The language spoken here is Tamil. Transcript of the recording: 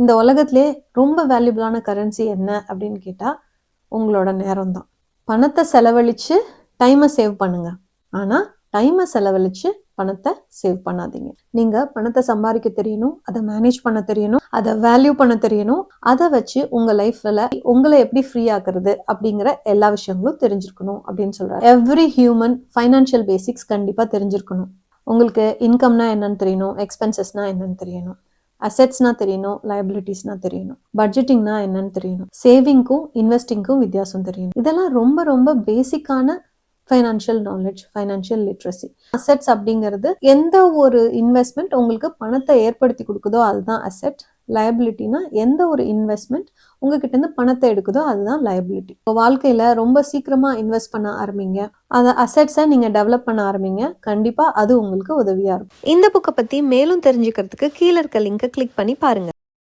இந்த உலகத்திலே ரொம்ப வேல்யூபிளான கரன்சி என்ன அப்படின்னு கேட்டா உங்களோட நேரம் தான். பணத்தை செலவழிச்சு டைமை சேவ் பண்ணுங்க. ஆனா டைமை செலவழிச்சு பணத்தை சேவ் பண்ணாதீங்க. நீங்க பணத்தை சம்பாதிக்க தெரியணும், அதை மேனேஜ் பண்ண தெரியணும், அதை வேல்யூ பண்ண தெரியணும். அதை வச்சு உங்க லைஃப்ல உங்களை எப்படி ஃப்ரீ ஆக்குறது அப்படிங்கிற எல்லா விஷயங்களும் தெரிஞ்சிருக்கணும் அப்படின்னு சொல்றாரு. எவ்ரி ஹியூமன் ஃபைனான்சியல் பேசிக்ஸ் கண்டிப்பா தெரிஞ்சிருக்கணும். உங்களுக்கு இன்கம்னா என்னன்னு தெரியணும், எக்ஸ்பென்சஸ்னா என்னன்னு தெரியணும், அசெட்ஸ்னா தெரியணும், லைபிலிட்டிஸ்னா தெரியணும், பட்ஜெட்டிங்னா என்னன்னு தெரியணும், சேவிங்க்கும் இன்வெஸ்டிங்க்கும் வித்தியாசம் தெரியணும். இதெல்லாம் ரொம்ப ரொம்ப பேசிக்கான financial knowledge, financial literacy. Assets அப்படிங்கிறது எந்த ஒரு இன்வெஸ்ட்மெண்ட் உங்களுக்கு பணத்தை ஏற்படுத்தி கொடுக்குதோ அதுதான் அசெட். லயபிலிட்டினா எந்த ஒரு இன்வெஸ்ட்மெண்ட் உங்ககிட்ட இருந்து பணத்தை எடுக்குதோ அதுதான் லயபிலிட்டி. இப்போ வாழ்க்கையில ரொம்ப சீக்கிரமா இன்வெஸ்ட் பண்ண ஆரம்பிங்க, அந்த அசெட்ஸை நீங்க டெவலப் பண்ண ஆரம்பிங்க. கண்டிப்பா அது உங்களுக்கு உதவியா இருக்கும். இந்த புக்கை பத்தி மேலும் தெரிஞ்சுக்கிறதுக்கு கீழே இருக்க லிங்கை கிளிக் பண்ணி பாருங்க.